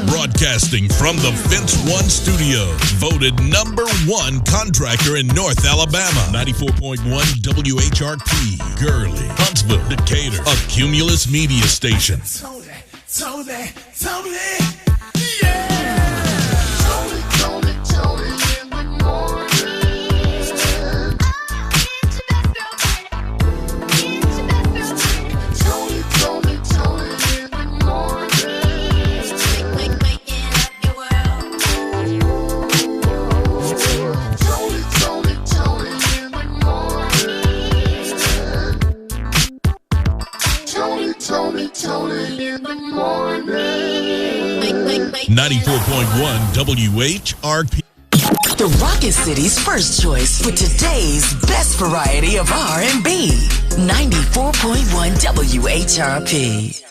Broadcasting from the Fence One Studios, voted #1 contractor in North Alabama. 94.1 WHRP, Gurley, Huntsville, Decatur, a Cumulus media station. Toni, yeah! Toni in the morning. Toni in the morning. 94.1 WHRP. The Rocket City's first choice for today's best variety of R&B. 94.1 WHRP.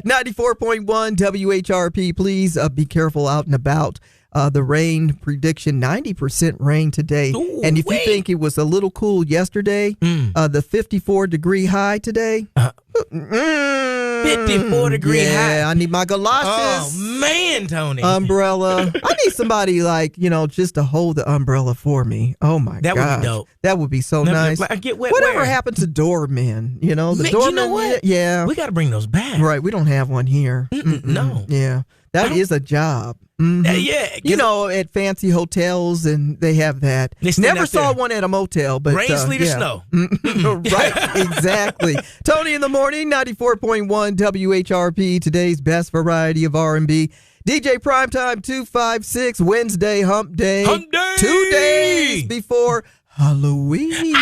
94.1 WHRP. Please be careful out and about. The rain prediction, 90% rain today. Ooh, and if you think it was a little cool yesterday, the 54-degree high today. 54-degree high. Yeah, I need my galoshes. Oh, man, Toni. Umbrella. I need somebody just to hold the umbrella for me. Oh, my God. That would be dope. That would be so nice. I get wet. Whatever where? happened to doormen? The doormen. You know what? Yeah. We got to bring those back. Right. We don't have one here. No. Yeah. That is a job. Mm-hmm. Yeah. At fancy hotels, and they have that. Never saw one at a motel, but rain, sleet, or snow. Right, exactly. Toni in the morning, 94.1 WHRP. Today's best variety of R&B. DJ Primetime 256, Wednesday, Hump Day. Hump Day! 2 days before Halloween.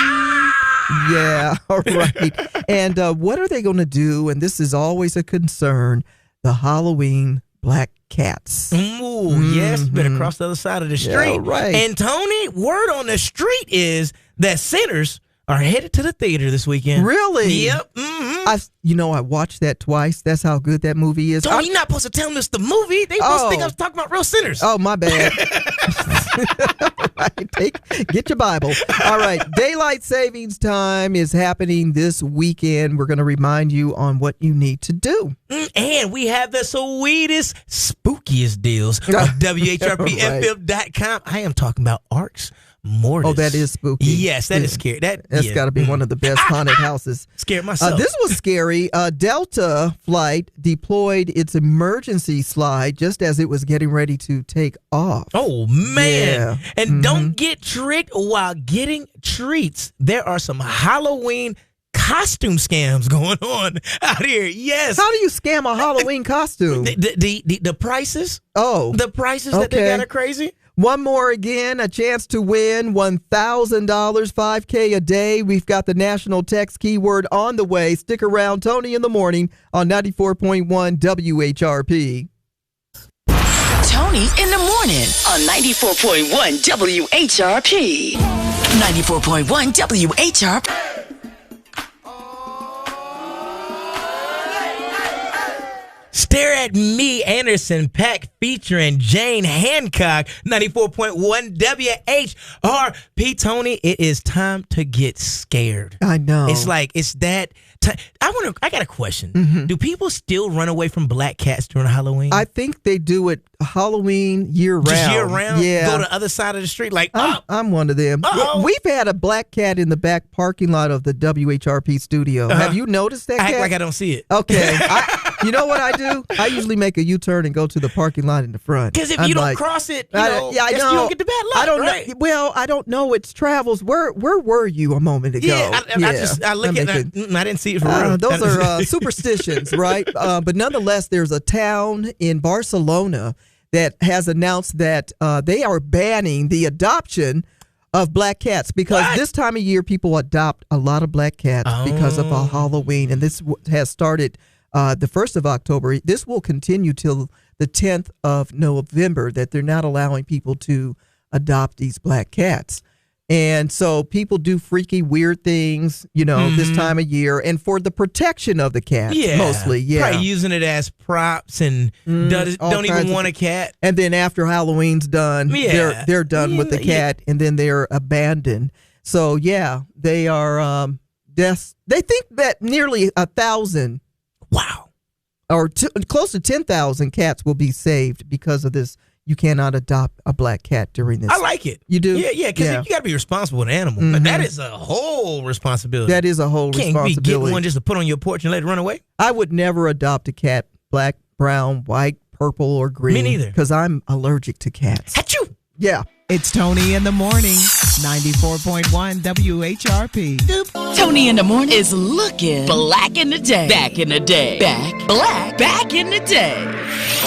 Yeah, all right. And what are they going to do? And this is always a concern, the Halloween black cats. Ooh, yes, better cross the other side of the street. Yeah, right. And Toni, word on the street is that Sinners are headed to the theater this weekend. Really? Yep. Mm-hmm. I watched that twice. That's how good that movie is. Toni, you're not supposed to tell them it's the movie. They supposed to think I was talking about real sinners. Oh, my bad. Right. Get your Bible. All right. Daylight savings time is happening this weekend. We're going to remind you on what you need to do. And we have the sweetest, spookiest deals on WHRPFM.com. I am talking about Arcs Mortis. Oh, that is spooky. Yes, that is scary. That's got to be one of the best haunted houses. Scared myself. This was scary. Delta flight deployed its emergency slide just as it was getting ready to take off. Oh, man. Yeah. And don't get tricked while getting treats. There are some Halloween costume scams going on out here. Yes. How do you scam a Halloween costume? The prices. Oh. The prices that they got are crazy. One more again, a chance to win $1,000, $5K a day. We've got the national text keyword on the way. Stick around, Toni in the morning on 94.1 WHRP. Toni in the morning on 94.1 WHRP. 94.1 WHRP. Stare at Me, Anderson .Paak featuring Jane Hancock, 94.1 WHRP. Toni, it is time to get scared. I know. It's that time. I got a question. Do people still run away from black cats during Halloween? I think they do it Halloween year-round. Just year-round? Yeah. Go to the other side of the street? I'm one of them. Uh-oh. We've had a black cat in the back parking lot of the WHRP studio. Have you noticed that cat? Act like I don't see it. Okay. You know what I do? I usually make a U-turn and go to the parking lot in the front. Because if you don't cross it, I know. you don't get the bad luck, I don't right? know. Well, I don't know its travels. Where were you a moment ago? Yeah, I look at it. I didn't see it for real. Those are superstitions, right? But nonetheless, there's a town in Barcelona that has announced that they are banning the adoption of black cats because this time of year people adopt a lot of black cats because of Halloween, and this has started the 1st of October. This will continue till the 10th of November, that they're not allowing people to adopt these black cats. And so people do freaky, weird things, this time of year, and for the protection of the cats, mostly. Yeah, probably using it as props and don't even want a cat. And then after Halloween's done, they're done with the cat, and then they're abandoned. So they are. They think that nearly 1,000. Wow. or close to 10,000 cats will be saved because of this. You cannot adopt a black cat during this. I like it. You do? Yeah, because you got to be responsible with an animal. Mm-hmm. That is a whole responsibility. That is a whole Can't responsibility. be getting one just to put on your porch and let it run away. I would never adopt a cat, black, brown, white, purple, or green. Me neither. Because I'm allergic to cats. Achoo! Yeah. It's Toni in the morning, 94.1 WHRP. Tony in the morning is looking black in the day. Back in the day. Back in the day.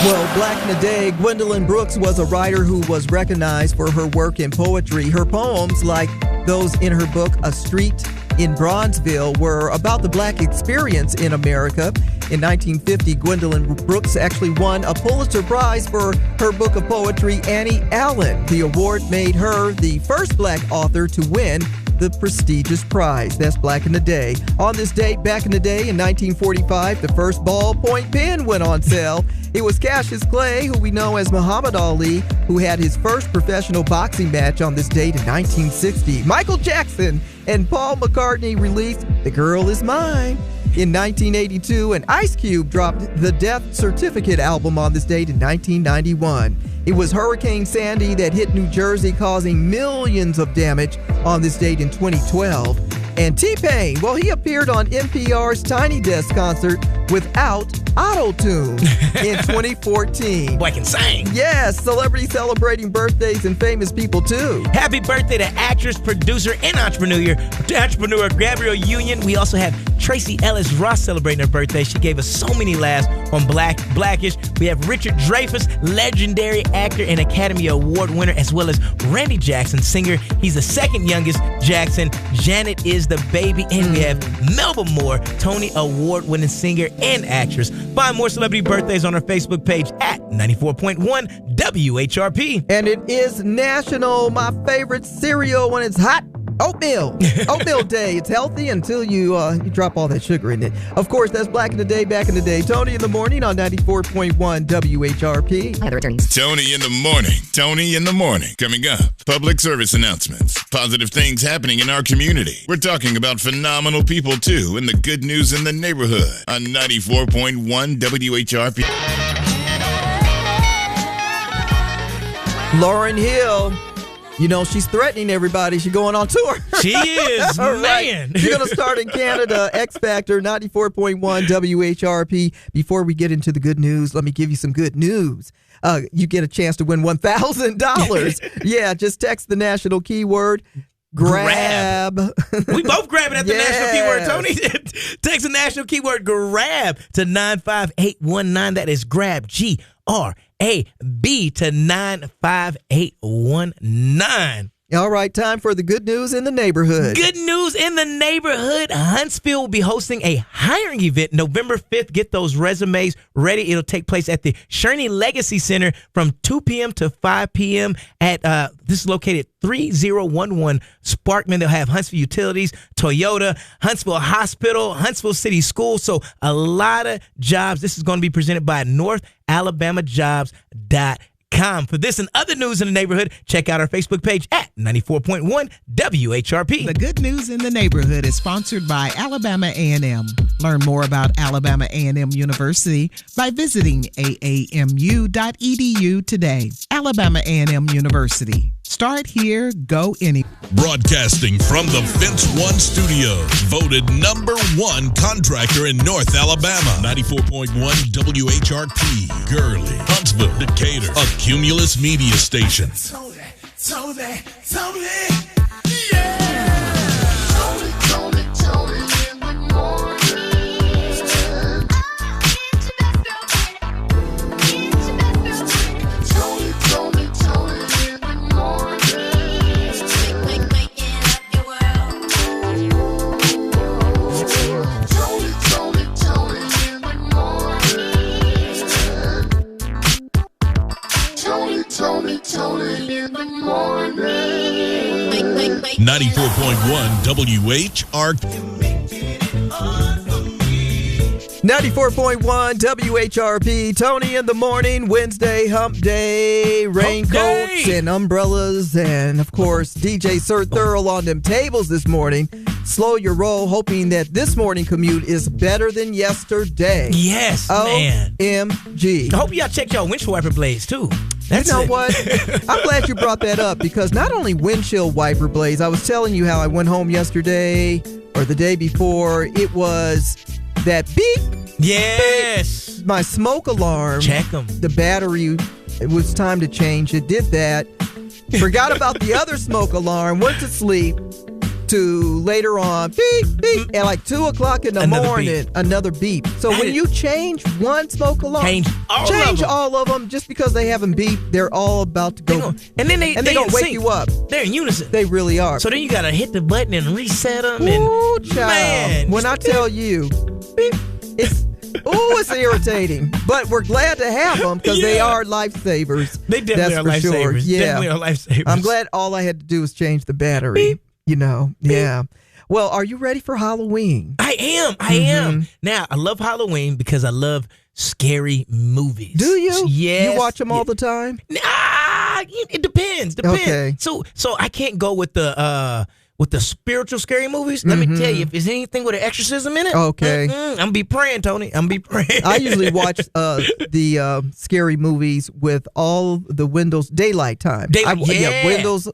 Well, back in the day, Gwendolyn Brooks was a writer who was recognized for her work in poetry. Her poems, like those in her book, A Street in Bronzeville, were about the black experience in America. In 1950, Gwendolyn Brooks actually won a Pulitzer Prize for her book of poetry, Annie Allen. The award made her the first black author to win the prestigious prize. That's back in the day. On this date, back in the day, in 1945, the first ballpoint pen went on sale. It was Cassius Clay, who we know as Muhammad Ali, who had his first professional boxing match on this date in 1960. Michael Jackson and Paul McCartney released The Girl Is Mine. In 1982, and Ice Cube dropped the Death Certificate album on this date in 1991. It was Hurricane Sandy that hit New Jersey, causing millions of damage on this date in 2012. And T-Pain, well, he appeared on NPR's Tiny Desk concert without auto-tune in 2014. Boy, I can sing. Yes, celebrities celebrating birthdays and famous people too. Happy birthday to actress, producer, and entrepreneur Gabrielle Union. We also have Tracy Ellis Ross celebrating her birthday. She gave us so many laughs on Blackish. We have Richard Dreyfuss, legendary actor and Academy Award winner, as well as Randy Jackson, singer. He's the second youngest Jackson. Janet is the baby. And we have Melba Moore, Tony Award-winning singer and actress. Find more celebrity birthdays on our Facebook page at 94.1 WHRP. And it is National, my favorite cereal when it's hot, oatmeal. Oatmeal Day. It's healthy until you drop all that sugar in it. Of course, that's back in the day. Tony in the morning on 94.1 WHRP. Other attorneys. Tony in the morning. Coming up, public service announcements, positive things happening in our community. We're talking about phenomenal people too, and the good news in the neighborhood on 94.1 WHRP. Lauryn Hill. You know, she's threatening everybody. She's going on tour. She is, All man. Right. She's going to start in Canada. X Factor, 94.1 WHRP. Before we get into the good news, let me give you some good news. You get a chance to win $1,000. Yeah, just text the national keyword. Grab. We both grabbing at the national keyword, Tony. Text the national keyword grab to 95819. That is grab, GRAB to 95819. All right, time for the good news in the neighborhood. Good news in the neighborhood. Huntsville will be hosting a hiring event November 5th. Get those resumes ready. It'll take place at the Sherney Legacy Center from 2 p.m. to 5 p.m. at this is located 3011 Sparkman. They'll have Huntsville Utilities, Toyota, Huntsville Hospital, Huntsville City Schools. So a lot of jobs. This is going to be presented by NorthAlabamaJobs.com. For this and other news in the neighborhood, check out our Facebook page at 94.1 WHRP. The good news in the neighborhood is sponsored by Alabama A&M. Learn more about Alabama A&M University by visiting aamu.edu today. Alabama A&M University. Start here, go anywhere. Broadcasting from the Fence One Studios, voted #1 contractor in North Alabama. 94.1 WHRP, Gurley, Huntsville, Decatur, a Cumulus media station. Tony, yeah. Tony in the morning. Tony in the morning. Waking up your world. Tony in the morning. Tony in the morning. 94.1 WHRP. 94.1 WHRP, Tony in the morning, Wednesday, hump day, raincoats and umbrellas, and of course, DJ Sir Thurl on them tables this morning. Slow your roll, hoping that this morning commute is better than yesterday. Yes, man. OMG. I hope y'all checked y'all windshield wiper blades, too. You know what? I'm glad you brought that up because not only windshield wiper blades, I was telling you how I went home yesterday or the day before, it was that beep. Yes. Beep. My smoke alarm. Check them. The battery, it was time to change it. Did that. Forgot about the other smoke alarm. Went to sleep. To later on, beep, beep, at like 2 o'clock in the morning, another beep. So when you change one smoke alarm, change all of them just because they haven't beeped, they're all about to go. And then they don't wake you up. They're in unison. They really are. So then you got to hit the button and reset them. Ooh, child. Man. When I tell you, beep, it's irritating. But we're glad to have them because they are lifesavers. They definitely are lifesavers. Sure. Yeah. Definitely are lifesavers. I'm glad all I had to do was change the battery. Beep. You know, yeah. Well, are you ready for Halloween? I am. Now, I love Halloween because I love scary movies. Do you? Yes. You watch them all the time? Nah, it depends. Okay. So I can't go with the spiritual scary movies. Let me tell you, if there's anything with an exorcism in it, okay, I'm gonna be praying, Tony. I'm gonna be praying. I usually watch the scary movies with all the windows daylight time. Windows,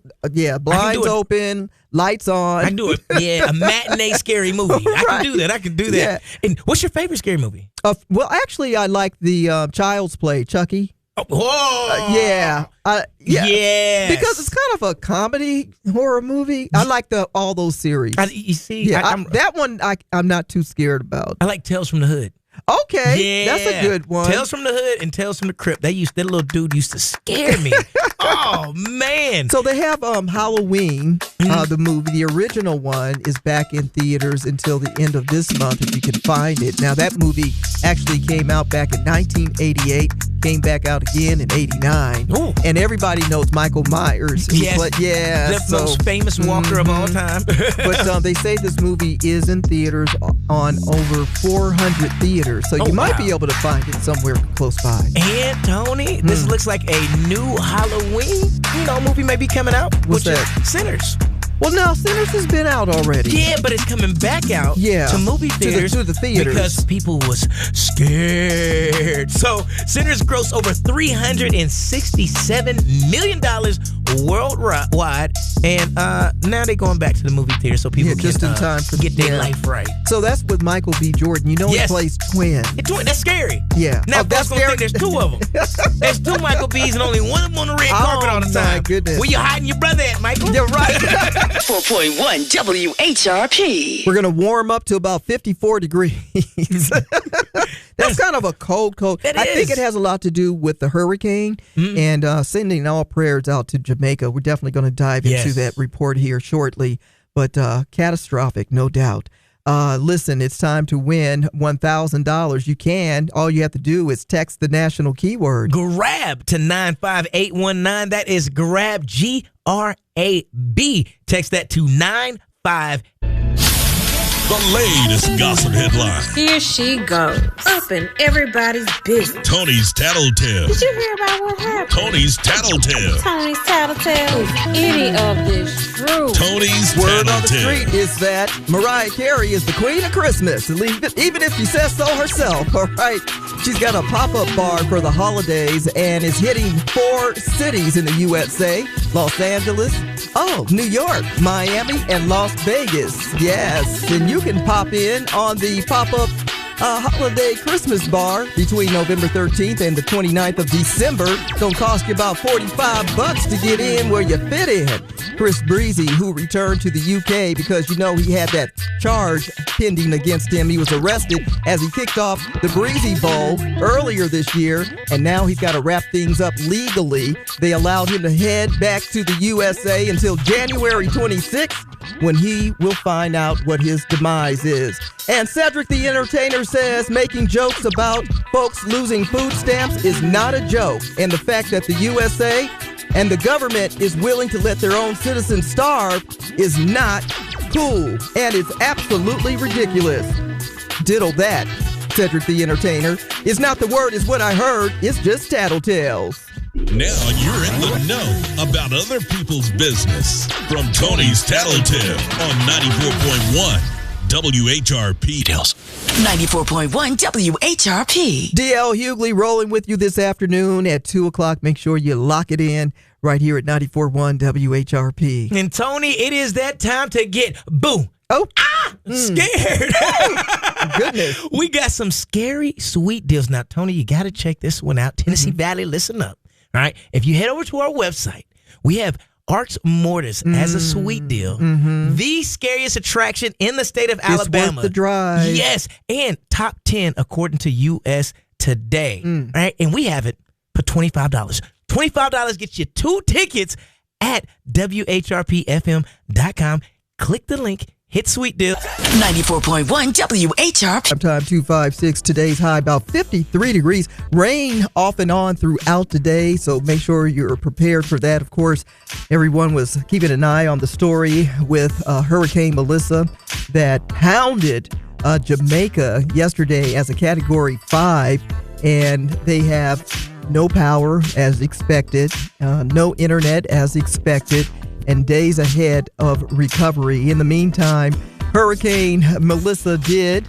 blinds open, lights on. I can do it. Yeah, a matinee scary movie. Right. I can do that. Yeah. And what's your favorite scary movie? Well, actually, I like the Child's Play, Chucky. Oh, yeah. Yes. Because it's kind of a comedy horror movie. I like all those series. You see, that one I'm not too scared about. I like Tales from the Hood. Okay, that's a good one. Tales from the Hood and Tales from the Crypt. That little dude used to scare me. Oh man! So they have Halloween, the movie. The original one is back in theaters until the end of this month, if you can find it. Now that movie actually came out back in 1988, came back out again in '89, and everybody knows Michael Myers. Yes, the most famous walker of all time. But they say this movie is in theaters on over 400 theaters. So you might be able to find it somewhere close by. And Tony, this looks like a new Halloween, movie may be coming out. What's that? Sinners. Well, no, Sinners has been out already. Yeah, but it's coming back out to movie theaters. To the theaters. Because people was scared. So Sinners grossed over $367 million worldwide. And now they're going back to the movie theater so people just in time to get their life right. So that's with Michael B. Jordan. You know he plays twin. That's scary. Yeah. Now, that's scary. There's two of them. There's two Michael B's and only one of them on the red carpet all the time. My goodness. Where you hiding your brother at, Michael? You're right. 4.1 WHRP. We're going to warm up to about 54 degrees. That's kind of a cold. I think it has a lot to do with the hurricane and sending all prayers out to Jamaica. We're definitely going to dive into that report here shortly, but catastrophic, no doubt. Listen, it's time to win $1,000. You can. All you have to do is text the national keyword. GRAB to 95819. That is GRAB, GRAB. Text that to 95819. The latest gossip headline. Here she goes, up in everybody's business. Tony's Tattletale. Did you hear about what happened? Tony's Tattletale. Tony's Tattletale. Is any of this true? Tony's Word on the Tattletale. street is that Mariah Carey is the queen of Christmas, even if she says so herself, all right? She's got a pop-up bar for the holidays and is hitting 4 cities in the USA: Los Angeles, New York, Miami, and Las Vegas. Yes, and you can pop in on the pop-up holiday Christmas bar between November 13th and the 29th of December. Gonna cost you about $45 to get in where you fit in. Chris Breezy, who returned to the UK because he had that charge pending against him. He was arrested as he kicked off the Breezy Bowl earlier this year, and now he's got to wrap things up legally. They allowed him to head back to the USA until January 26th, when he will find out what his demise is. And Cedric the Entertainer says making jokes about folks losing food stamps is not a joke. And the fact that the USA and the government is willing to let their own citizens starve is not cool. And it's absolutely ridiculous. Diddle that. Cedric the Entertainer. It's not the word, it's what I heard. It's just tattletales. Now you're in the know about other people's business. From Tony's Tattletale on 94.1 WHRP. 94.1 WHRP. DL Hughley rolling with you this afternoon at 2 o'clock. Make sure you lock it in right here at 94.1 WHRP. And Tony, it is that time to get scared. Goodness. We got some scary sweet deals. Now, Tony, you got to check this one out. Tennessee Valley, listen up. All right. If you head over to our website, we have Arx Mortis as a sweet deal. The scariest attraction in the state of Alabama. It's worth the drive. Yes. And top 10 according to US Today. All right. And we have it for $25. $25 gets you 2 tickets at WHRPFM.com. Click the link. Hit sweet deal. 94.1 WHRP. Time 256. Today's high about 53 degrees. Rain off and on throughout the day, so make sure you're prepared for that. Of course, everyone was keeping an eye on the story with Hurricane Melissa that pounded Jamaica yesterday as a Category 5, and they have no power as expected, no internet as expected, and days ahead of recovery. In the meantime, Hurricane Melissa did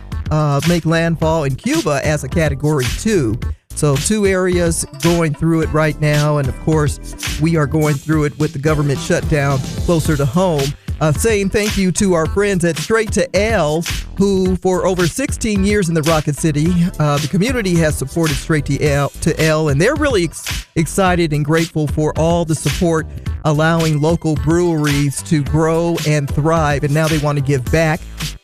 make landfall in Cuba as a Category 2. So 2 areas going through it right now. And of course, we are going through it with the government shutdown closer to home. Saying thank you to our friends at Straight to L, who for over 16 years in the Rocket City, the community has supported Straight to L, and they're really excited and grateful for all the support, allowing local breweries to grow and thrive. And now they want to give back.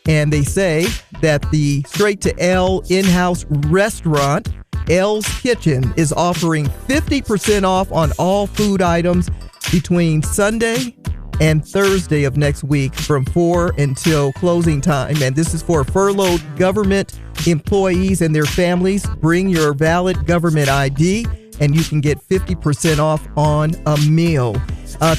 And they say that the Straight to L in-house restaurant, L's Kitchen, is offering 50% off on all food items between Sunday and Thursday of next week from 4 until closing time. And this is for furloughed government employees and their families. Bring your valid government ID and you can get 50% off on a meal.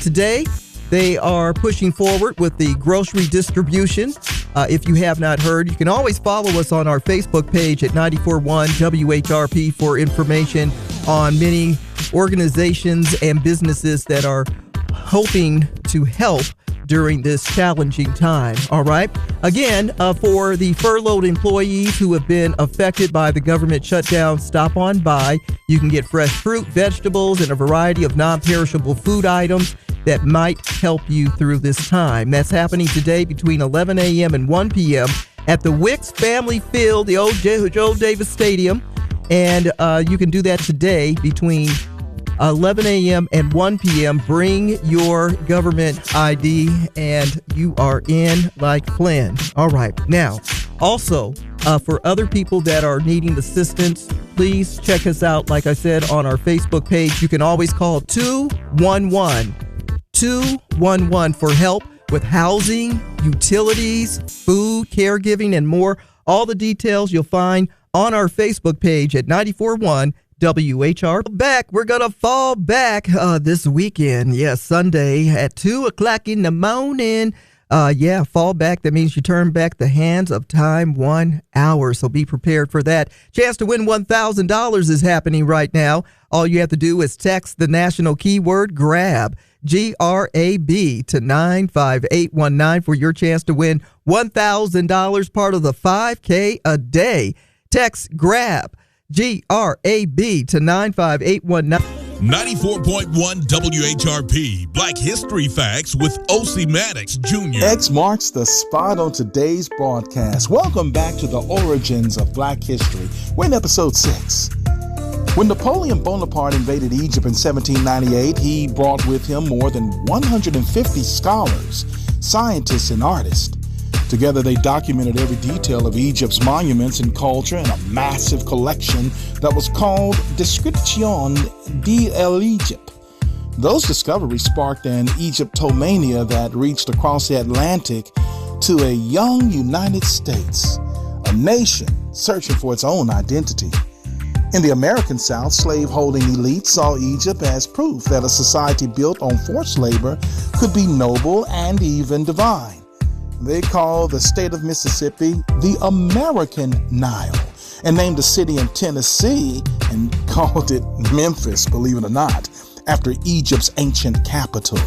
Today, they are pushing forward with the grocery distribution. If you have not heard, you can always follow us on our Facebook page at 94.1 WHRP for information on many organizations and businesses that are hoping to help during this challenging time. All right. Again, for the furloughed employees who have been affected by the government shutdown, stop on by. You can get fresh fruit, vegetables, and a variety of non-perishable food items that might help you through this time. That's happening today between 11 a.m. and 1 p.m. at the Wicks Family Field, the old Joe Davis Stadium. And you can do that today between 11 a.m. and 1 p.m. Bring your government ID and you are in like Flynn. All right. Now, also, for other people that are needing assistance, please check us out. Like I said, on our Facebook page, you can always call 211 for help with housing, utilities, food, caregiving, and more. All the details you'll find on our Facebook page at 94.1 WHR. Back, we're gonna fall back this weekend. Yeah, Sunday at 2 o'clock in the morning. Fall back. That means you turn back the hands of time 1 hour. So be prepared for that. Chance to win $1,000 is happening right now. All you have to do is text the national keyword GRAB, GRAB, to 95819 for your chance to win $1,000, part of the 5K a day. Text GRAB, GRAB, to 95819. 94.1 WHRP Black History Facts with O.C. Maddox Jr. X marks the spot on today's broadcast. Welcome back to the origins of Black history. We're in episode 6. When Napoleon Bonaparte invaded Egypt in 1798, he brought with him more than 150 scholars, scientists, and artists. Together, they documented every detail of Egypt's monuments and culture in a massive collection that was called Description de l'Egypte. Those discoveries sparked an Egyptomania that reached across the Atlantic to a young United States, a nation searching for its own identity. In the American South, slave-holding elites saw Egypt as proof that a society built on forced labor could be noble and even divine. They called the state of Mississippi the American Nile, and named a city in Tennessee and called it Memphis, believe it or not, after Egypt's ancient capital.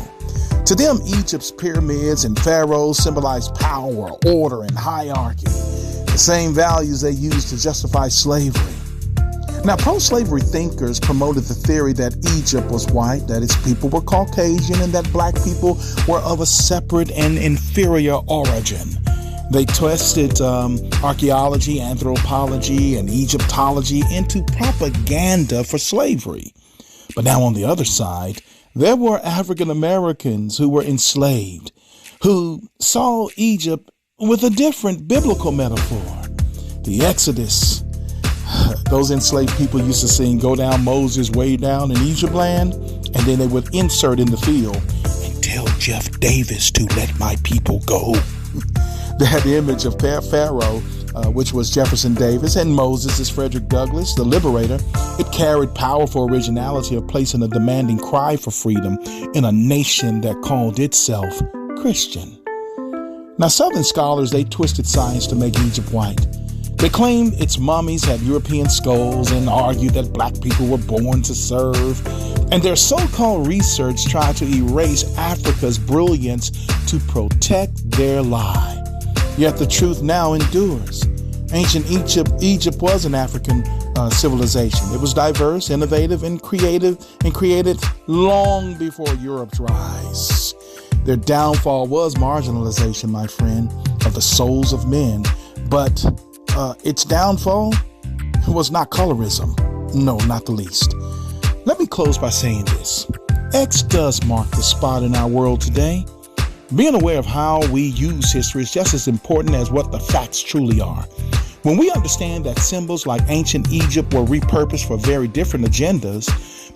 To them, Egypt's pyramids and pharaohs symbolized power, order, and hierarchy, the same values they used to justify slavery. Now, pro-slavery thinkers promoted the theory that Egypt was white, that its people were Caucasian, and that black people were of a separate and inferior origin. They twisted archaeology, anthropology, and Egyptology into propaganda for slavery. But now on the other side, there were African Americans who were enslaved, who saw Egypt with a different biblical metaphor. The Exodus. Those enslaved people used to sing, "Go down Moses way down in Egypt land," and then they would insert in the field, "and tell Jeff Davis to let my people go." They had the image of Pharaoh, which was Jefferson Davis, and Moses is Frederick Douglass, the liberator. It carried powerful originality of placing a demanding cry for freedom in a nation that called itself Christian. Now, Southern scholars, they twisted science to make Egypt white. They claimed its mummies had European skulls and argued that black people were born to serve. And their so-called research tried to erase Africa's brilliance to protect their lie. Yet the truth now endures. Ancient Egypt was an African civilization. It was diverse, innovative, and created long before Europe's rise. Their downfall was marginalization, my friend, of the souls of men. But its downfall was not colorism. No, not the least. Let me close by saying this. X does mark the spot in our world today. Being aware of how we use history is just as important as what the facts truly are. When we understand that symbols like ancient Egypt were repurposed for very different agendas,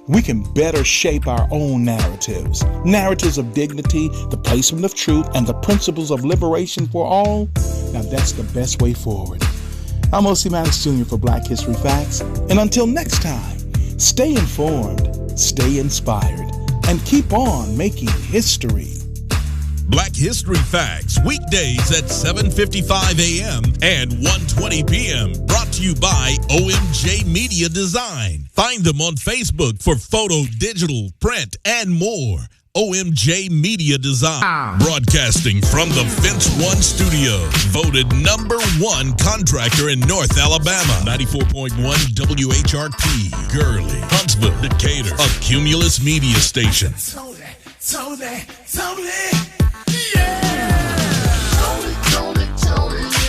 we can better shape our own narratives. Narratives of dignity, the placement of truth, and the principles of liberation for all. Now that's the best way forward. I'm O.C. Maddox Jr. for Black History Facts. And until next time, stay informed, stay inspired, and keep on making history. Black History Facts, weekdays at 7:55 a.m. and 1:20 p.m. Brought to you by OMJ Media Design. Find them on Facebook for photo, digital, print, and more. OMJ Media Design. Broadcasting from the Fence One Studio. Voted #1 contractor in North Alabama. 94.1 WHRP. Gurley, Huntsville, Decatur. A Cumulus media station. Toni, yeah! Toni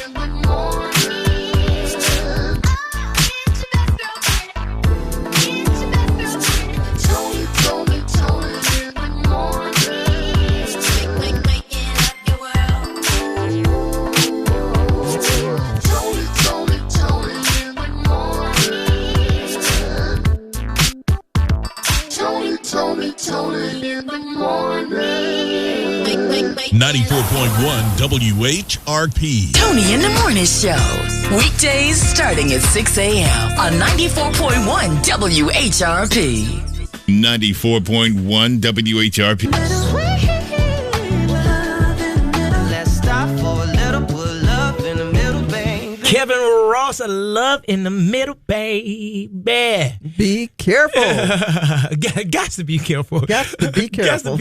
in the morning. Toni in the morning. Waking up your world. Toni in the morning. Toni in the morning. 94.1 WHRP. Toni in the Morning Show. Weekdays starting at 6 a.m. on 94.1 WHRP. 94.1 WHRP. Let's stop for a little, put love in the middle, baby. Kevin Ross, a love in the middle, baby. Be careful. Got to be careful. Got to be careful.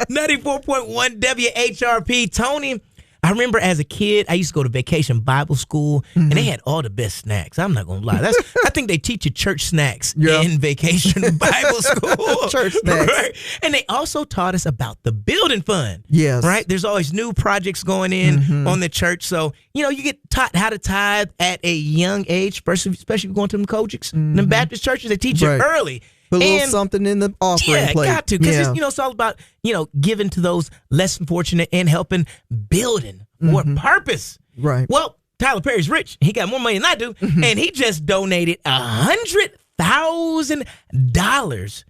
94.1 WHRP. Toni, I remember as a kid, I used to go to vacation Bible school, and they had all the best snacks. I'm not going to lie. I think they teach you church snacks in vacation Bible school. Church snacks. Right? And they also taught us about the building fund. Yes. Right? There's always new projects going in on the church. So, you get taught how to tithe at a young age, especially if you're going to them Kojics. Them Baptist churches, they teach you early. Put a little something in the offering plate. Yeah, got to. Because it's all about, giving to those less fortunate and helping building for a purpose. Right. Well, Tyler Perry's rich. He got more money than I do. And he just donated $100,000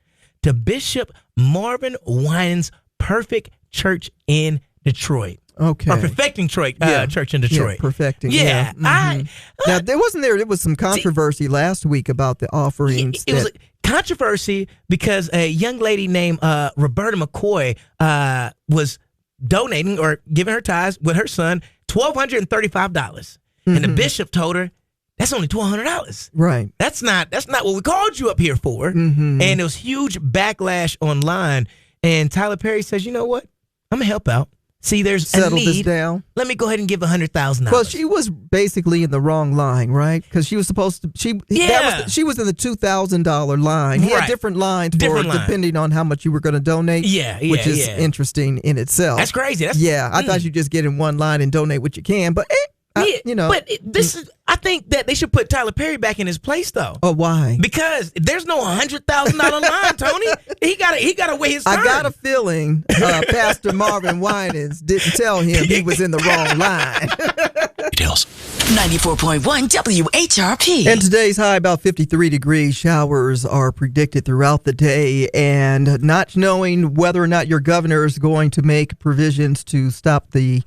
to Bishop Marvin Winans' Perfect Church in Detroit. Okay. Or Perfecting Church in Detroit. Yeah, perfecting. Yeah. Now, there was some controversy last week about the offerings. It was a controversy because a young lady named Roberta McCoy was donating or giving her tithes with her son $1,235. And the bishop told her, That's only $1,200. Right. That's not what we called you up here for. Mm-hmm. And there was huge backlash online. And Tyler Perry says, you know what? I'm going to help out. See, there's Settle a need. this down. Let me go ahead and give $100,000. Well, she was basically in the wrong line, right? Because she was supposed to. She was in the $2,000 line. He had Right. different lines Different line. depending on how much you were going to donate. Which is interesting in itself. That's crazy. I thought you just get in one line and donate what you can, but this is. I think that they should put Tyler Perry back in his place, though. Oh, why? Because there's no $100,000 line, Tony. He gotta wait his turn. I got a feeling Pastor Marvin Winans didn't tell him he was in the wrong line. Details. 94.1 WHRP. And today's high about 53 degrees. Showers are predicted throughout the day. And not knowing whether or not your governor is going to make provisions to stop the,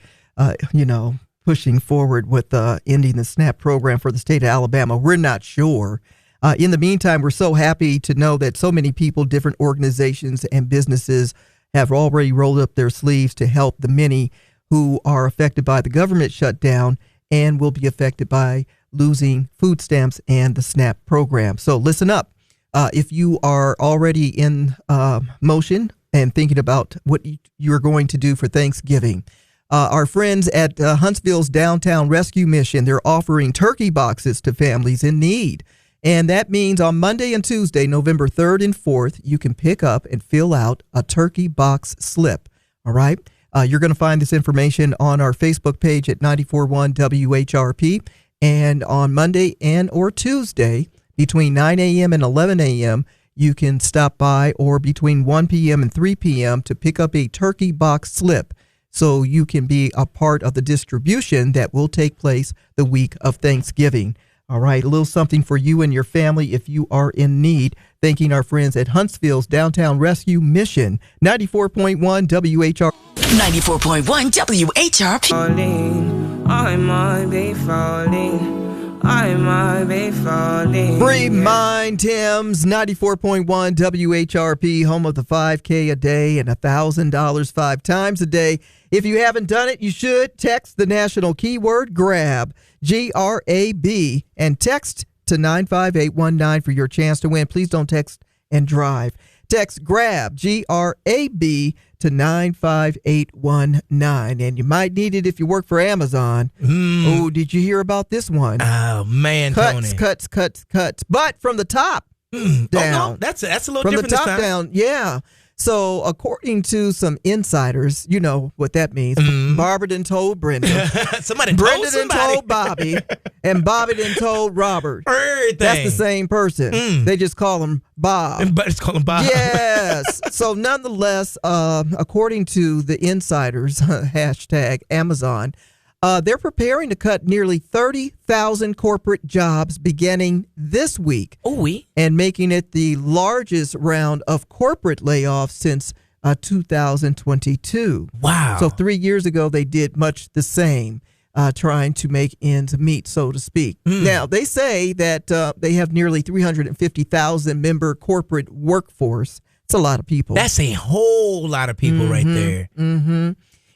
pushing forward with ending the SNAP program for the state of Alabama, we're not sure. In the meantime, we're so happy to know that so many people, different organizations and businesses have already rolled up their sleeves to help the many who are affected by the government shutdown and will be affected by losing food stamps and the SNAP program. So listen up. If you are already in motion and thinking about what you're going to do for Thanksgiving, our friends at Huntsville's Downtown Rescue Mission, they're offering turkey boxes to families in need. And that means on Monday and Tuesday, November 3rd and 4th, you can pick up and fill out a turkey box slip. All right? You're going to find this information on our Facebook page at 94.1 WHRP. And on Monday and or Tuesday, between 9 a.m. and 11 a.m., you can stop by, or between 1 p.m. and 3 p.m. to pick up a turkey box slip, so you can be a part of the distribution that will take place the week of Thanksgiving. All right, a little something for you and your family if you are in need. Thanking our friends at Huntsville's Downtown Rescue Mission. 94.1 WHR. 94.1 WHRP. Falling, I might be falling. I might be falling. Free Mind Tim's 94.1 WHRP, home of the 5K a day and $1,000 5 times a day. If you haven't done it, you should. Text the national keyword GRAB, G-R-A-B, and text to 95819 for your chance to win. Please don't text and drive. Text GRAB, G-R-A-B, to 95819. And you might need it if you work for Amazon. Oh, did you hear about this one? Oh, man, Tony. Cuts. But from the top down. Oh, no, that's a little from different the top this time. down, yeah. So according to some insiders, you know what that means. Barbara done told Brenda. Somebody Brenda told done somebody. told Bobby. And Bobby done told Robert. Everything. That's the same person. They just call him Bob. But it's called him Bob. Yes. So nonetheless, according to the insiders, hashtag Amazon, they're preparing to cut nearly 30,000 corporate jobs beginning this week. And making it the largest round of corporate layoffs since 2022. Wow. So 3 years ago, they did much the same, trying to make ends meet, so to speak. Now, they say that they have nearly 350,000 member corporate workforce. It's a lot of people. That's a whole lot of people right there.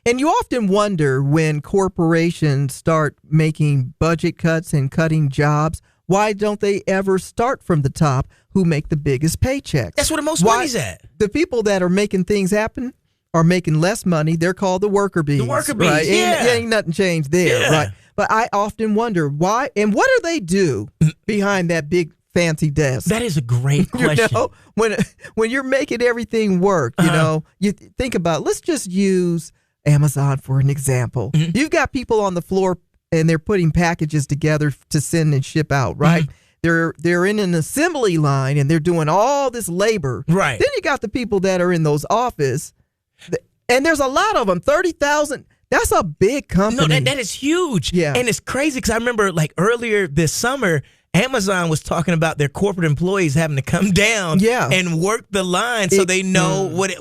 And you often wonder when corporations start making budget cuts and cutting jobs, why don't they ever start from the top who make the biggest paychecks? That's where the most money's at. The people that are making things happen are making less money. They're called the worker bees. The worker bees, right? yeah. Ain't nothing changed there, right? But I often wonder why, and what do they do behind that big fancy desk? That is a great question. You know, when you're making everything work, you know, you think about, let's just use Amazon for an example. You've got people on the floor and they're putting packages together to send and ship out, right? They're in an assembly line and they're doing all this labor. Right. Then you got the people that are in those offices, and there's a lot of them. 30,000. That's a big company. No, that is huge. Yeah. And it's crazy because I remember like earlier this summer, Amazon was talking about their corporate employees having to come down and work the line so they know what it.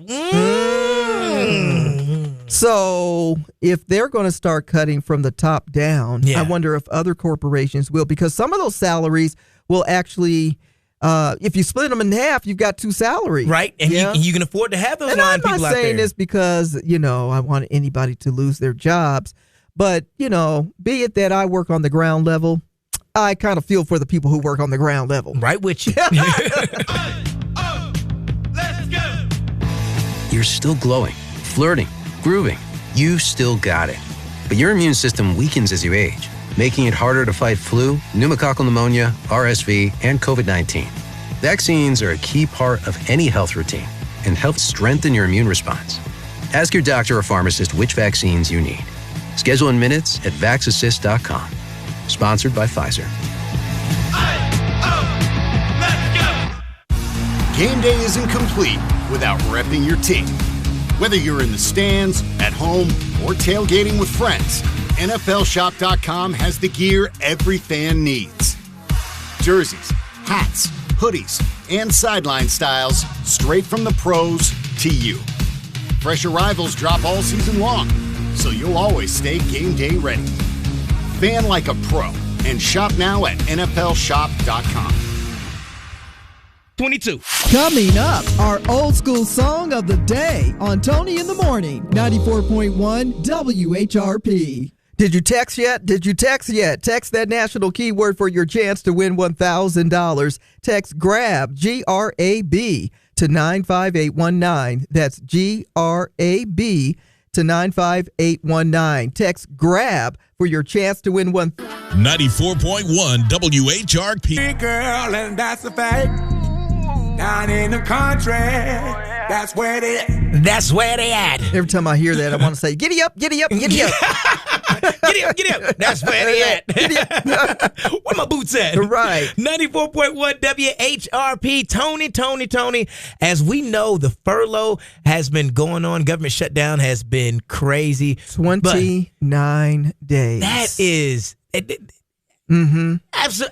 So if they're going to start cutting from the top down, I wonder if other corporations will, because some of those salaries will actually, if you split them in half, you've got two salaries. Right. And you can afford to have those and line I'm people not out there. saying this because, you know, I want anybody to lose their jobs. But, you know, be it that I work on the ground level, I kind of feel for the people who work on the ground level. Right with you. Let's go. You're still glowing, flirting, grooving. You still got it. But your immune system weakens as you age, making it harder to fight flu, pneumococcal pneumonia, RSV, and COVID-19. Vaccines are a key part of any health routine and help strengthen your immune response. Ask your doctor or pharmacist which vaccines you need. Schedule in minutes at vaxassist.com. Sponsored by Pfizer. Game day isn't complete without repping your team. Whether you're in the stands, at home, or tailgating with friends, NFLShop.com has the gear every fan needs. Jerseys, hats, hoodies, and sideline styles straight from the pros to you. Fresh arrivals drop all season long, so you'll always stay game day ready. Fan like a pro and shop now at NFLShop.com. 22. Coming up, our old school song of the day on Toni in the Morning, 94.1 WHRP. Did you text yet? Text that national keyword for your chance to win $1,000. Text GRAB, G-R-A-B, to 95819. That's G-R-A-B to 95819. Text GRAB for your chance to win 94.1 WHRP. Big girl, and that's a fact. Down in the country, that's where they at. That's where they at. Every time I hear that, I want to say, giddy up, giddy up, giddy up. Giddy up. That's where they at. Where my boots at? Right. 94.1 WHRP. Toni. As we know, the furlough has been going on. Government shutdown has been crazy. 29 days. That is...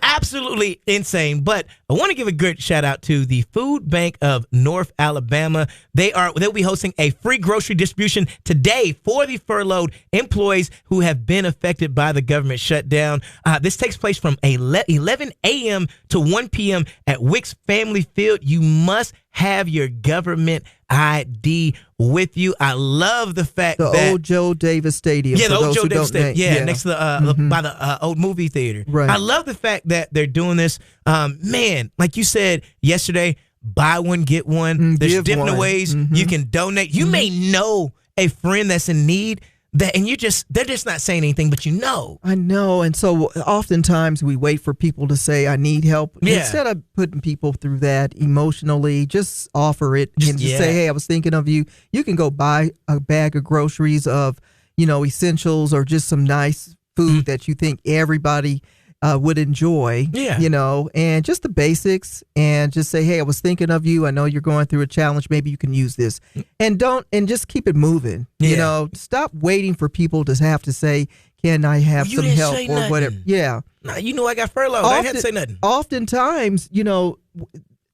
Absolutely insane. But I want to give a good shout out to the Food Bank of North Alabama. They'll be hosting a free grocery distribution today for the furloughed employees who have been affected by the government shutdown. This takes place from 11 a.m. to 1 p.m. at Wicks Family Field. You must have your government ID with you. I love the fact that the old Joe Davis Stadium. Yeah, the old Joe Davis Stadium. Yeah, next to the by the old movie theater. Right. I love the fact that they're doing this. Man, like you said yesterday, buy one, get one. There's different ways you can donate. You may know a friend that's in need. And they're just not saying anything, but you know. I know. And so oftentimes we wait for people to say, I need help. Yeah. Instead of putting people through that emotionally, just offer it and just say, hey, I was thinking of you. You can go buy a bag of groceries of, essentials or just some nice food that you think everybody would enjoy, and just the basics, and just say, hey, I was thinking of you. I know you're going through a challenge. Maybe you can use this, and just keep it moving. Stop waiting for people to have to say, can I have some help or nothing. whatever. Yeah. Nah, I got furloughed. I didn't have to say nothing. Oftentimes,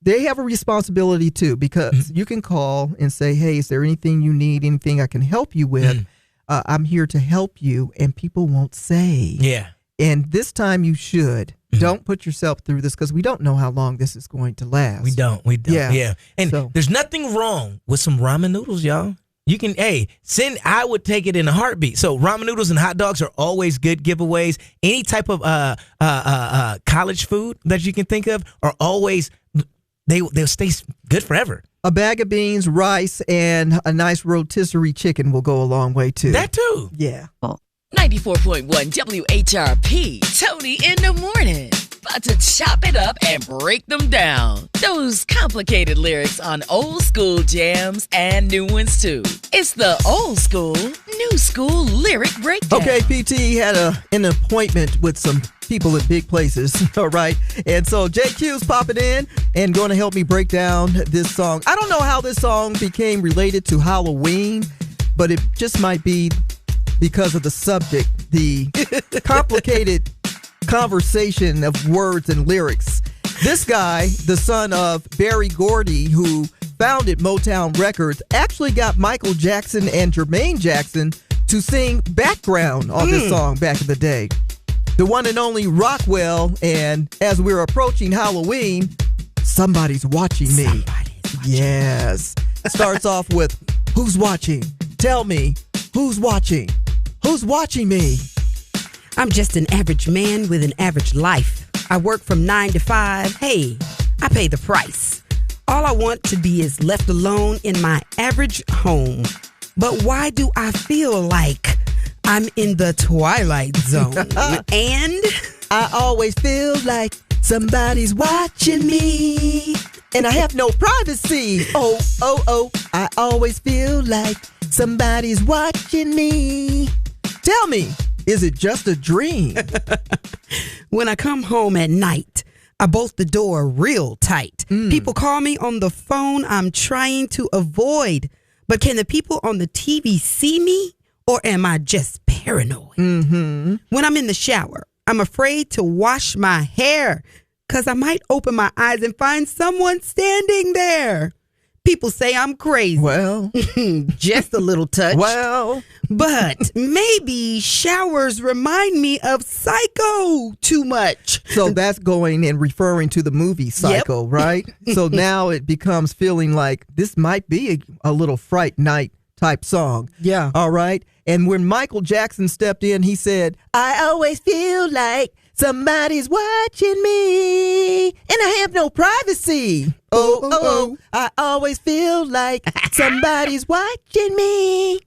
they have a responsibility too, because you can call and say, hey, is there anything you need, anything I can help you with? I'm here to help you, and people won't say. Yeah. And this time you should. Don't put yourself through this, because we don't know how long this is going to last. We don't. Yeah. And there's nothing wrong with some ramen noodles, y'all. You can, I would take it in a heartbeat. So ramen noodles and hot dogs are always good giveaways. Any type of college food that you can think of are always, they'll stay good forever. A bag of beans, rice, and a nice rotisserie chicken will go a long way too. That too. Yeah. 94.1 WHRP, Toni in the Morning. About to chop it up and break them down. Those complicated lyrics on old school jams and new ones too. It's the old school, new school lyric breakdown. Okay, PT had an appointment with some people in big places, all right? And so JQ's popping in and going to help me break down this song. I don't know how this song became related to Halloween, but it just might be because of the subject, the complicated conversation of words and lyrics. This guy, the son of Berry Gordy, who founded Motown Records, actually got Michael Jackson and Jermaine Jackson to sing background on this song back in the day. The one and only Rockwell, and as we're approaching Halloween, somebody's watching me. Yes. Starts off with, who's watching? Tell me, who's watching? Who's watching me? I'm just an average man with an average life. I work from 9 to 5. Hey, I pay the price. All I want to be is left alone in my average home. But why do I feel like I'm in the twilight zone? And I always feel like somebody's watching me, and I have no privacy. Oh, oh, oh, I always feel like somebody's watching me. Tell me, is it just a dream? When I come home at night, I bolt the door real tight. People call me on the phone I'm trying to avoid. But can the people on the TV see me, or am I just paranoid? When I'm in the shower, I'm afraid to wash my hair because I might open my eyes and find someone standing there. People say I'm crazy. Well, just a little touch. Well, but maybe showers remind me of Psycho too much. So that's going and referring to the movie Psycho, right? So now it becomes feeling like this might be a little Fright Night type song. Yeah. All right. And when Michael Jackson stepped in, he said, I always feel like somebody's watching me, and I have no privacy. Oh, oh, oh, I always feel like somebody's watching me.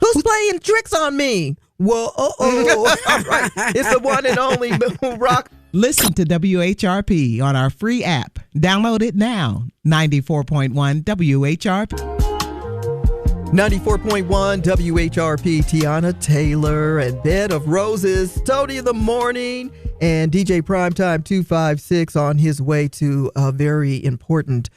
Who's playing tricks on me? Whoa, oh, All right. It's the one and only rock. Listen to WHRP on our free app. Download it now. 94.1 WHRP. 94.1 WHRP, Tiana Taylor and Bed of Roses, Toni in the morning, and DJ Primetime 256 on his way to a very important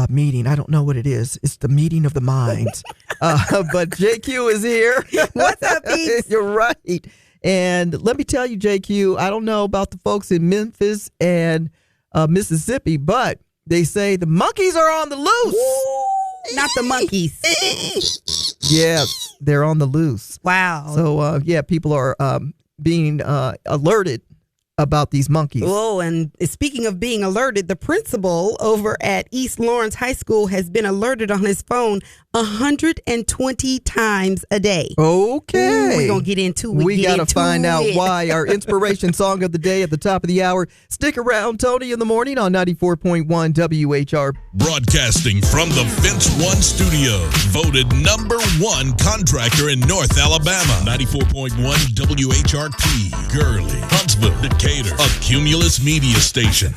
meeting. I don't know what it is. It's the meeting of the minds. But JQ is here. What's up, Pete? You're right. And let me tell you, JQ, I don't know about the folks in Memphis and Mississippi, but they say the monkeys are on the loose. Ooh. Not the monkeys. Yes, they're on the loose. Wow. So, people are being alerted about these monkeys. Oh, and speaking of being alerted, the principal over at East Lawrence High School has been alerted on his phone 120 times a day. Okay. We're going to get into it. We got to find out why. Our inspiration song of the day at the top of the hour. Stick around, Toni in the morning on 94.1 WHR. Broadcasting from the Fence One studio. Voted #1 contractor in North Alabama. 94.1 WHRP. Gurley, Huntsville, Decatur. A Cumulus media station.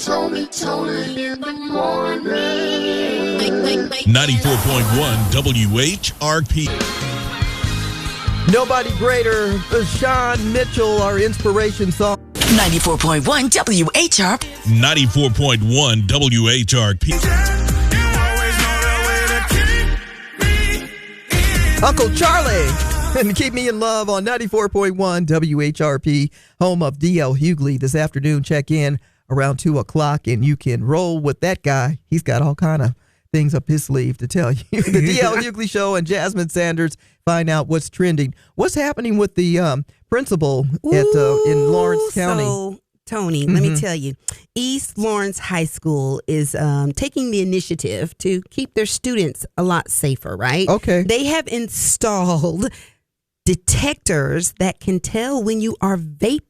Toni, Toni in the morning. 94.1 WHRP. Nobody greater than Sean Mitchell, our inspiration song. 94.1 WHRP. 94.1 WHRP. Uncle Charlie, and keep me in love on 94.1 WHRP, home of D.L. Hughley. This afternoon, check in around 2 o'clock, and you can roll with that guy. He's got all kind of things up his sleeve to tell you. The D.L. Hughley Show and Jasmine Sanders find out what's trending. What's happening with the principal at in Lawrence County? So, Toni, let me tell you, East Lawrence High School is taking the initiative to keep their students a lot safer, right? Okay. They have installed detectors that can tell when you are vaping.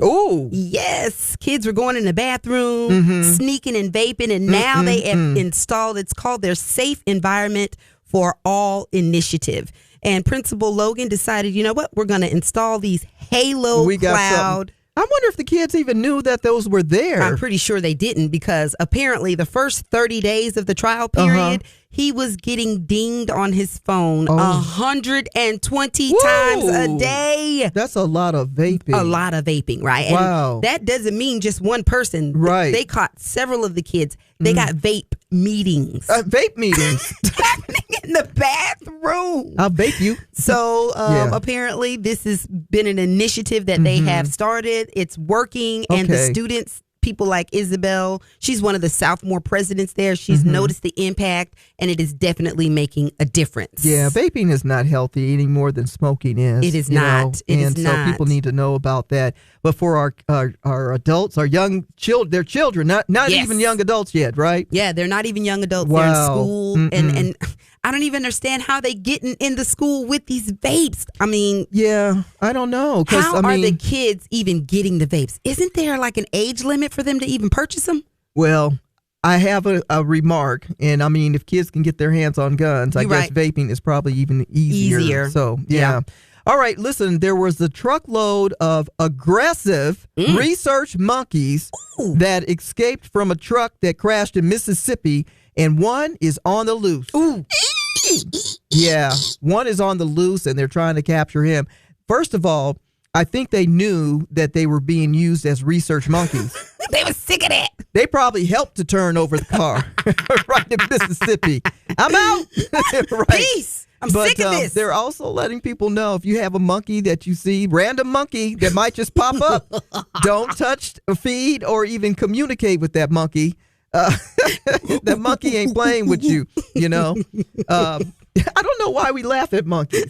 Oh, yes. Kids were going in the bathroom, sneaking and vaping, and now they have installed, it's called their Safe Environment for All initiative. And Principal Logan decided, you know what, we're going to install these Halo Cloud. I wonder if the kids even knew that those were there. I'm pretty sure they didn't, because apparently the first 30 days of the trial period, he was getting dinged on his phone 120 times a day. That's a lot of vaping. A lot of vaping, right? Wow. And that doesn't mean just one person. Right. They caught several of the kids. They got vape meetings. Vape meetings. Happening in the bathroom. I'll vape you. So apparently this has been an initiative that they have started. It's working, and the students, people like Isabel. She's one of the sophomore presidents there. She's noticed the impact, and it is definitely making a difference. Yeah, vaping is not healthy any more than smoking is. It is not. So people need to know about that. But for our adults, our young children, they're children, not even young adults yet, right? Yeah, they're not even young adults. Wow. They're in school, and I don't even understand how they getting in the school with these vapes. I mean, yeah, I don't know. How are the kids even getting the vapes? Isn't there like an age limit for them to even purchase them? Well, I have a remark, and I mean, if kids can get their hands on guns, I guess vaping is probably even easier. So, yeah. All right, listen, there was a truckload of aggressive research monkeys that escaped from a truck that crashed in Mississippi, and one is on the loose. Yeah, one is on the loose, and they're trying to capture him. First of all, I think they knew that they were being used as research monkeys. They were sick of that. They probably helped to turn over the car right in Mississippi. I'm out. Right. Peace. I'm sick of this. They're also letting people know if you have a monkey that you see, random monkey that might just pop up, don't touch, feed, or even communicate with that monkey. That monkey ain't playing with you, you know. I don't know why we laugh at monkeys.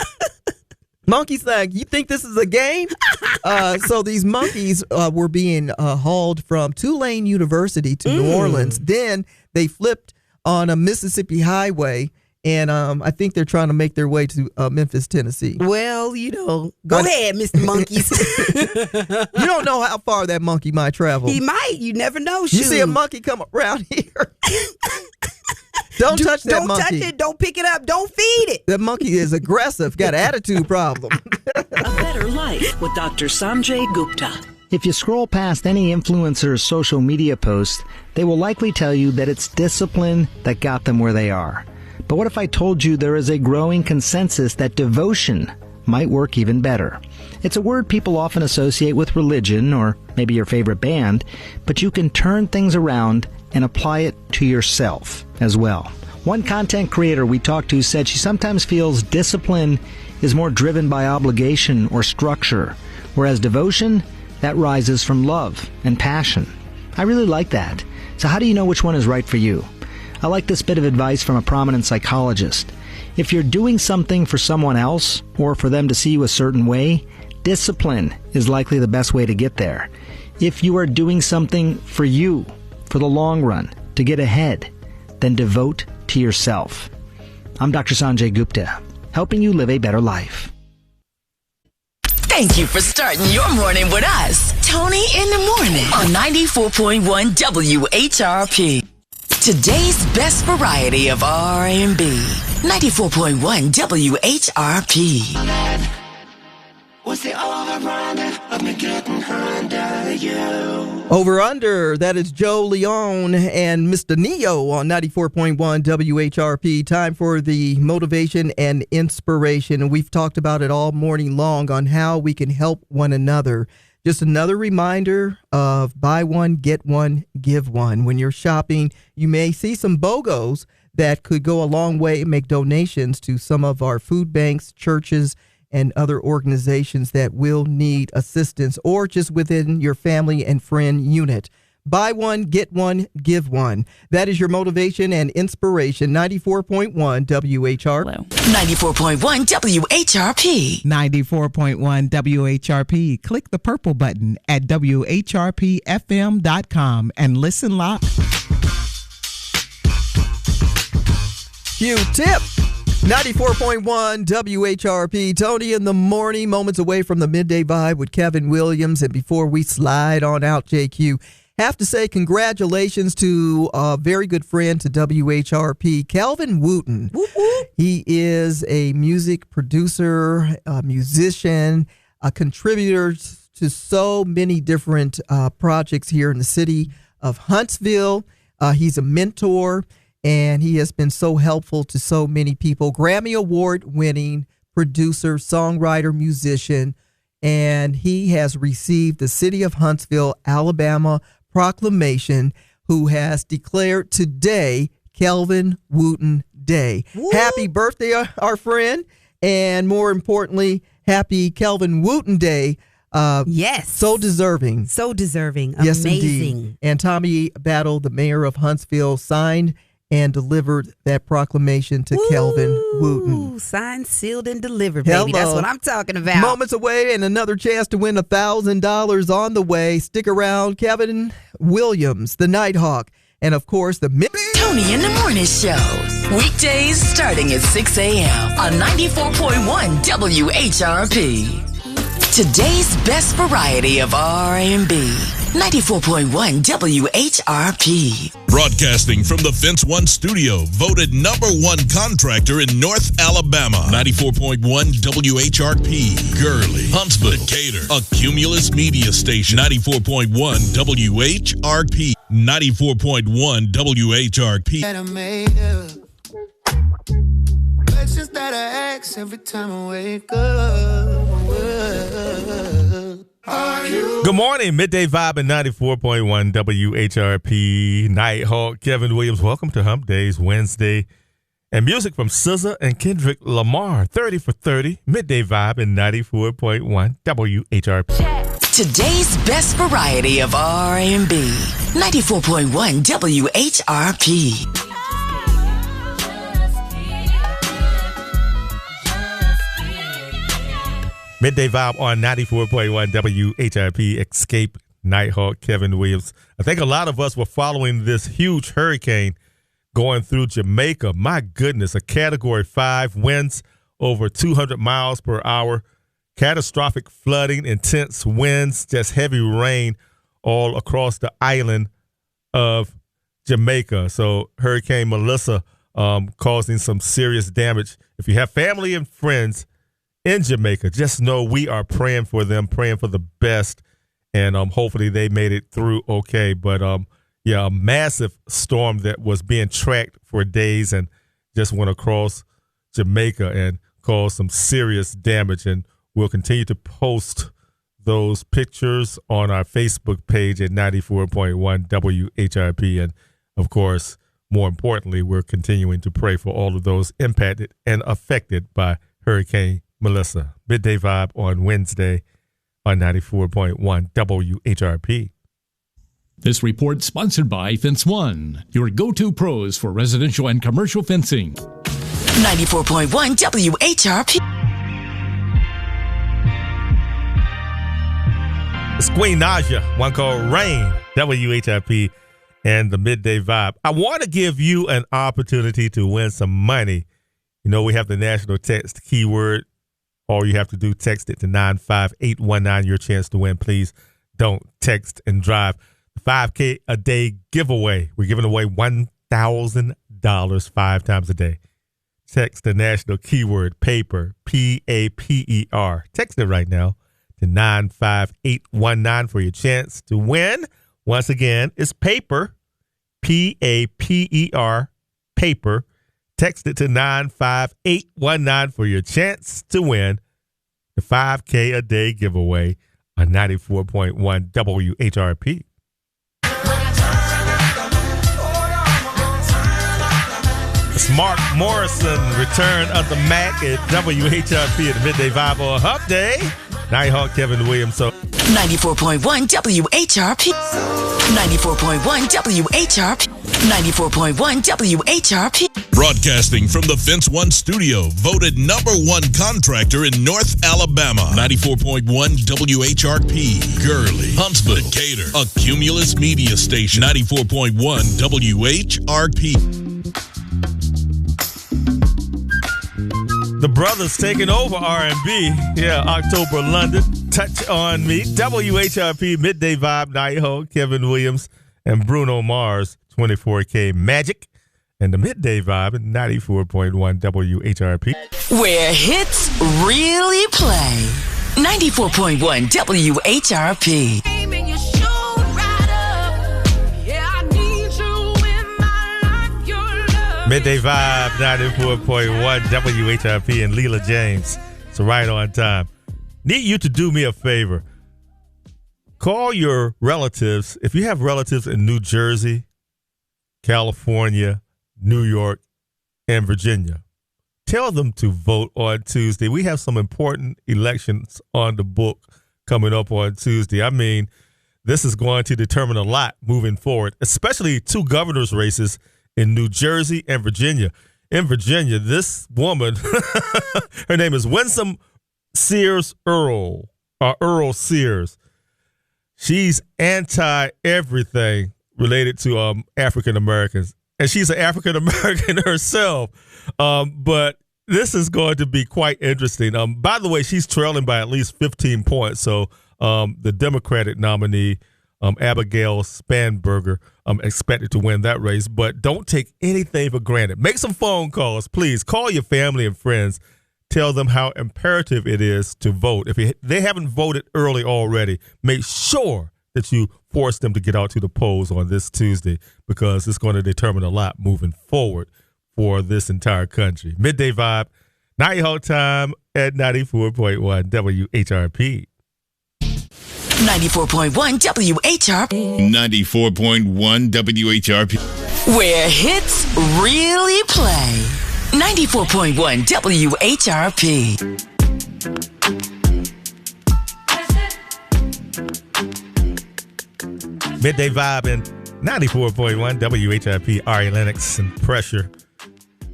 Monkeys like, you think this is a game? So these monkeys were being hauled from Tulane University to New Orleans. Then they flipped on a Mississippi highway, and I think they're trying to make their way to Memphis, Tennessee. Well, you know, go ahead, Mr. Monkeys. You don't know how far that monkey might travel. He might. You never know. You see a monkey come around here. Don't touch that monkey. Don't touch it. Don't pick it up. Don't feed it. That monkey is aggressive. Got an attitude problem. A Better Life with Dr. Sanjay Gupta. If you scroll past any influencer's social media post, they will likely tell you that it's discipline that got them where they are. But what if I told you there is a growing consensus that devotion might work even better? It's a word people often associate with religion or maybe your favorite band, but you can turn things around and apply it to yourself as well. One content creator we talked to said she sometimes feels discipline is more driven by obligation or structure, whereas devotion, that rises from love and passion. I really like that. So how do you know which one is right for you? I like this bit of advice from a prominent psychologist. If you're doing something for someone else or for them to see you a certain way, discipline is likely the best way to get there. If you are doing something for you, for the long run, to get ahead, then devote to yourself. I'm Dr. Sanjay Gupta, helping you live a better life. Thank you for starting your morning with us. Toni in the morning on 94.1 WHRP. Today's best variety of R&B. 94.1 WHRP. What's the over-under of me getting under you? Over Under, that is Joe Leone and Mr. Neo on 94.1 WHRP. Time for the motivation and inspiration. And we've talked about it all morning long on how we can help one another. Just another reminder of buy one, get one, give one. When you're shopping, you may see some BOGOs that could go a long way and make donations to some of our food banks, churches, and other organizations that will need assistance, or just within your family and friend unit. Buy one, get one, give one. That is your motivation and inspiration. 94.1 WHRP. 94.1 WHRP. 94.1 WHRP. Click the purple button at WHRPFM.com and listen live. Q-tip. 94.1 WHRP. Toni in the morning, moments away from the midday vibe with Kevin Williams. And before we slide on out, JQ, have to say congratulations to a very good friend to WHRP, Calvin Wooten. He is a music producer, a musician, a contributor to so many different projects here in the city of Huntsville. He's a mentor, and he has been so helpful to so many people. Grammy Award-winning producer, songwriter, musician, and he has received the City of Huntsville, Alabama proclamation, who has declared today Calvin Wooten Day. Woo! Happy birthday, our friend, and more importantly, happy Calvin Wooten Day. Yes. So deserving. So deserving. Yes, Amazing. indeed. And Tommy Battle, the mayor of Huntsville, signed and delivered that proclamation to Calvin Wooten. Signed, sealed, and delivered, baby. That's what I'm talking about. Moments away and another chance to win $1,000 on the way. Stick around. Kevin Williams, the Nighthawk, and of course the Toni in the Morning Show. Weekdays starting at 6 a.m. on 94.1 WHRP. Today's best variety of R&B. 94.1 WHRP. Broadcasting from the Fence One studio, voted #1 contractor in North Alabama. 94.1 WHRP. Gurley, Huntsville, Decatur, a Cumulus media station. 94.1 WHRP. 94.1 WHRP. Questions that I ask every time I wake up. Good morning, Midday Vibe at 94.1 WHRP. Nighthawk, Kevin Williams. Welcome to Hump Days Wednesday. And music from SZA and Kendrick Lamar. 30 for 30. Midday Vibe at 94.1 WHRP. Today's best variety of R&B. 94.1 WHRP. Midday Vibe on 94.1 WHRP. Escape, Nighthawk, Kevin Williams. I think a lot of us were following this huge hurricane going through Jamaica. My goodness, a Category 5, winds over 200 miles per hour, catastrophic flooding, intense winds, just heavy rain all across the island of Jamaica. So Hurricane Melissa causing some serious damage. If you have family and friends in Jamaica, just know we are praying for them, praying for the best, and hopefully they made it through okay. But a massive storm that was being tracked for days and just went across Jamaica and caused some serious damage. And we'll continue to post those pictures on our Facebook page at 94.1 WHRP. And of course, more importantly, we're continuing to pray for all of those impacted and affected by Hurricane Melissa. Midday Vibe on Wednesday on 94.1 WHRP. This report sponsored by Fence One, your go-to pros for residential and commercial fencing. 94.1 WHRP. It's Queen Naja, one called Rain, WHRP, and the Midday Vibe. I want to give you an opportunity to win some money. You know, we have the national text keyword. All you have to do, text it to 95819. Your chance to win. Please don't text and drive. The 5K a day giveaway. We're giving away $1,000 5 times a day. Text the national keyword paper, PAPER. Text it right now to 95819 for your chance to win. Once again, it's paper, PAPER, paper. Text it to 95819 for your chance to win the 5K a day giveaway on 94.1 WHRP. It's Mark Morrison, Return of the Mac at WHRP at the Midday Vibe on Hump Day. Nighthawk, Kevin Williams. So 94.1 WHRP. 94.1 WHRP. 94.1 WHRP. Broadcasting from the Fence One studio, voted #1 contractor in North Alabama. 94.1 WHRP. Gurley, Huntsville, Decatur, a Cumulus media station. 94.1 WHRP. The brothers taking over R&B. Yeah, October London, Touch on Me. WHRP, Midday Vibe, Nighthawk, Kevin Williams, and Bruno Mars, 24K Magic. And the Midday Vibe, 94.1 WHRP. Where hits really play. 94.1 WHRP. Midday Vibe, 94.1 WHRP, and Leela James. So right on time. Need you to do me a favor. Call your relatives. If you have relatives in New Jersey, California, New York, and Virginia, tell them to vote on Tuesday. We have some important elections on the book coming up on Tuesday. I mean, this is going to determine a lot moving forward, especially 2 governors' races in New Jersey and Virginia. In Virginia, this woman, her name is Winsome Sears Earl, or Earl Sears. She's anti-everything related to African Americans. And she's an African American herself. But this is going to be quite interesting. By the way, she's trailing by at least 15 points. So the Democratic nominee, Abigail Spanberger, expected to win that race. But don't take anything for granted. Make some phone calls, please. Call your family and friends. Tell them how imperative it is to vote. If they haven't voted early already, make sure that you force them to get out to the polls on this Tuesday, because it's going to determine a lot moving forward for this entire country. Midday Vibe, Night Hawk Time at 94.1 WHRP. 94.1 WHRP. 94.1 WHRP. Where hits really play. 94.1 WHRP. Midday Vibe and 94.1 WHRP. Ari Lennox and Pressure.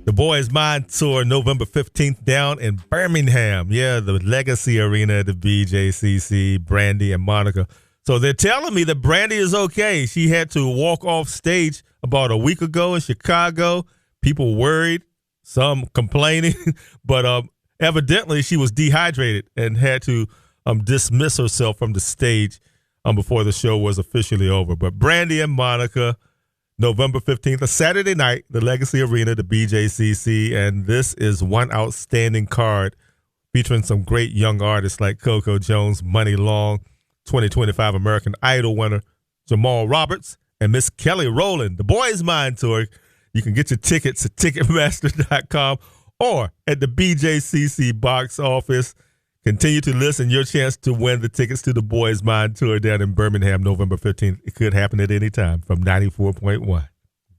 The Boys Mind Tour November 15th down in Birmingham. Yeah, the Legacy Arena at the BJCC, Brandy and Monica. So they're telling me that Brandy is okay. She had to walk off stage about a week ago in Chicago. People worried, some complaining, but evidently she was dehydrated and had to dismiss herself from the stage before the show was officially over. But Brandy and Monica, November 15th, a Saturday night, the Legacy Arena, the BJCC, and this is one outstanding card featuring some great young artists like Coco Jones, Money Long, 2025 American Idol winner Jamal Roberts, and Miss Kelly Rowland. The Boys Mind Tour. You can get your tickets at Ticketmaster.com or at the BJCC box office. Continue to listen. Your chance to win the tickets to the Boys Mind Tour down in Birmingham, November 15th. It could happen at any time from 94.1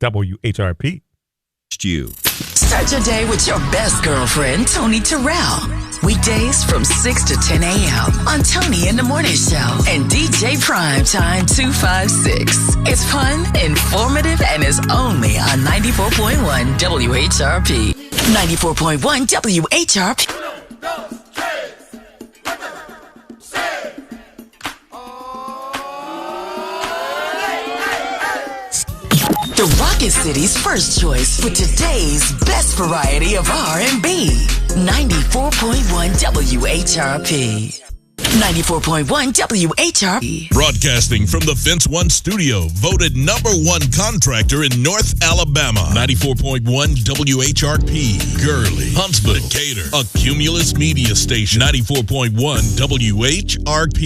WHRP. Start your day with your best girlfriend, Toni Terrell. Weekdays from 6 to 10 a.m. on Toni in the Morning Show and DJ Prime Time 256. It's fun, informative, and is only on 94.1 WHRP. 94.1 WHRP. The Rocket City's first choice for today's best variety of R&B. 94.1 WHRP. 94.1 WHRP. Broadcasting from the Fence One studio, voted #1 contractor in North Alabama. 94.1 WHRP. Gurley, Huntsville, Decatur. A Cumulus media station. 94.1 WHRP.